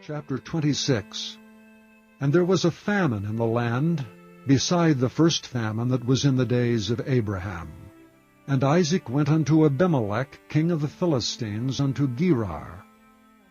Chapter 26. And there was a famine in the land, beside the first famine that was in the days of Abraham. And Isaac went unto Abimelech, king of the Philistines, unto Gerar.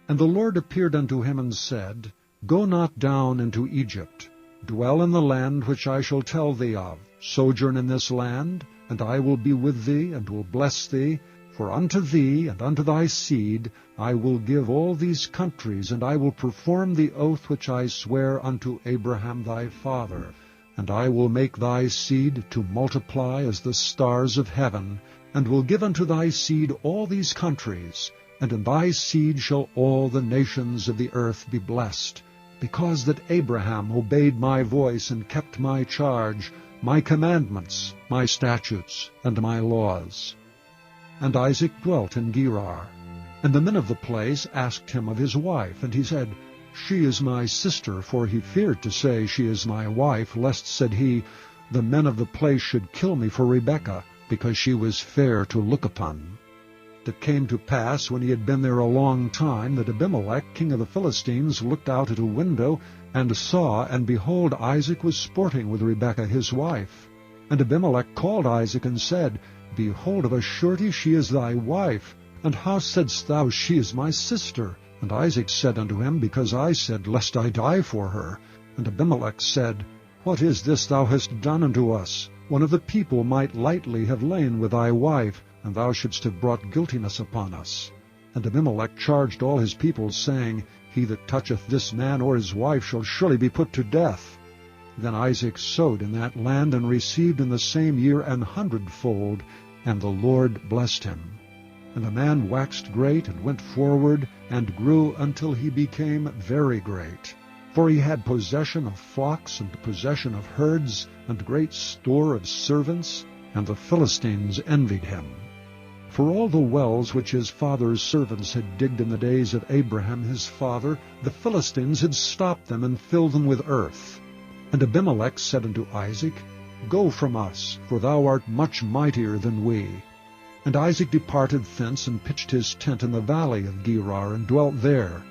And the Lord appeared unto him and said, Go not down into Egypt. Dwell in the land which I shall tell thee of. Sojourn in this land, and I will be with thee, and will bless thee. For unto thee and unto thy seed I will give all these countries, and I will perform the oath which I sware unto Abraham thy father. And I will make thy seed to multiply as the stars of heaven, and will give unto thy seed all these countries, and in thy seed shall all the nations of the earth be blessed, because that Abraham obeyed my voice and kept my charge, my commandments, my statutes, and my laws. And Isaac dwelt in Gerar. And the men of the place asked him of his wife, and he said, She is my sister, for he feared to say, She is my wife, lest, said he, the men of the place should kill me for Rebekah, because she was fair to look upon. It came to pass, when he had been there a long time, that Abimelech, king of the Philistines, looked out at a window, and saw, and behold, Isaac was sporting with Rebekah his wife. And Abimelech called Isaac, and said, Behold, of a surety she is thy wife. And how saidst thou, She is my sister? And Isaac said unto him, Because I said, Lest I die for her. And Abimelech said, What is this thou hast done unto us? One of the people might lightly have lain with thy wife, and thou shouldst have brought guiltiness upon us. And Abimelech charged all his people, saying, He that toucheth this man or his wife shall surely be put to death. Then Isaac sowed in that land, and received in the same year 100-fold, and the Lord blessed him. And the man waxed great, and went forward, and grew until he became very great. For he had possession of flocks, and possession of herds, and great store of servants, and the Philistines envied him. For all the wells which his father's servants had digged in the days of Abraham his father, the Philistines had stopped them, and filled them with earth. And Abimelech said unto Isaac, Go from us, for thou art much mightier than we. And Isaac departed thence, and pitched his tent in the valley of Gerar, and dwelt there.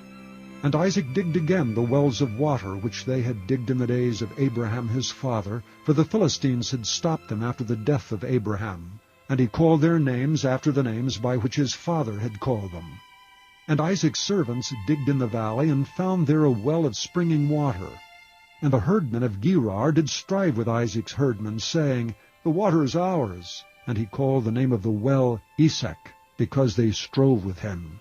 And Isaac digged again the wells of water, which they had digged in the days of Abraham his father, for the Philistines had stopped them after the death of Abraham. And he called their names after the names by which his father had called them. And Isaac's servants digged in the valley, and found there a well of springing water. And the herdmen of Gerar did strive with Isaac's herdmen, saying, The water is ours. And he called the name of the well Esek, because they strove with him.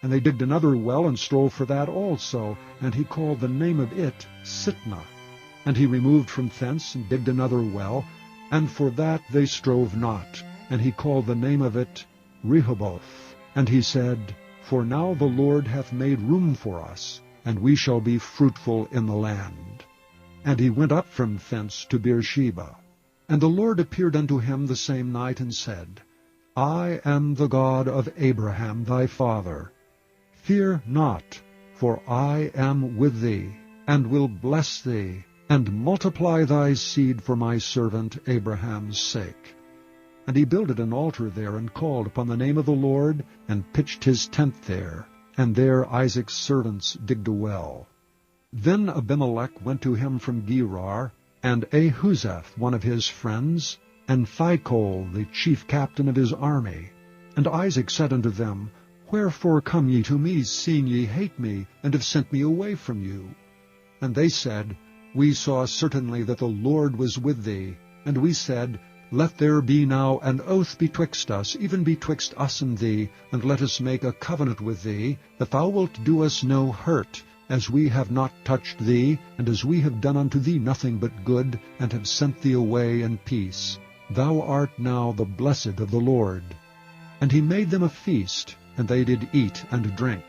And they digged another well, and strove for that also, and he called the name of it Sitnah. And he removed from thence, and digged another well, and for that they strove not. And he called the name of it Rehoboth. And he said, For now the Lord hath made room for us, and we shall be fruitful in the land. And he went up from thence to Beersheba. And the Lord appeared unto him the same night, and said, I am the God of Abraham thy father. Fear not, for I am with thee, and will bless thee, and multiply thy seed for my servant Abraham's sake. And he builded an altar there, and called upon the name of the Lord, and pitched his tent there. And there Isaac's servants digged a well. Then Abimelech went to him from Gerar, and Ahuzeth, one of his friends, and Phicol, the chief captain of his army. And Isaac said unto them, Wherefore come ye to me, seeing ye hate me, and have sent me away from you? And they said, We saw certainly that the Lord was with thee. And we said, Let there be now an oath betwixt us, even betwixt us and thee, and let us make a covenant with thee, that thou wilt do us no hurt, as we have not touched thee, and as we have done unto thee nothing but good, and have sent thee away in peace. Thou art now the blessed of the Lord. And he made them a feast, and they did eat and drink.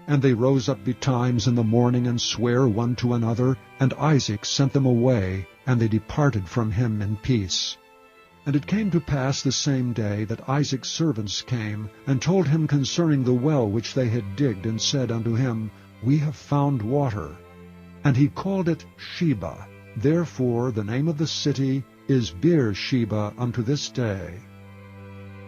And they rose up betimes in the morning, and sware one to another, and Isaac sent them away, and they departed from him in peace. And it came to pass the same day that Isaac's servants came, and told him concerning the well which they had digged, and said unto him, We have found water. And he called it Sheba. Therefore the name of the city is Beersheba unto this day.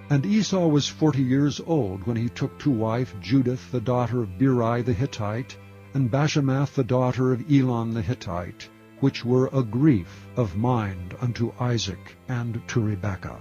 And Esau was 40 years old when he took to wife Judith the daughter of Beeri the Hittite, and Bashemath the daughter of Elon the Hittite, which were a grief of mind unto Isaac and to Rebekah.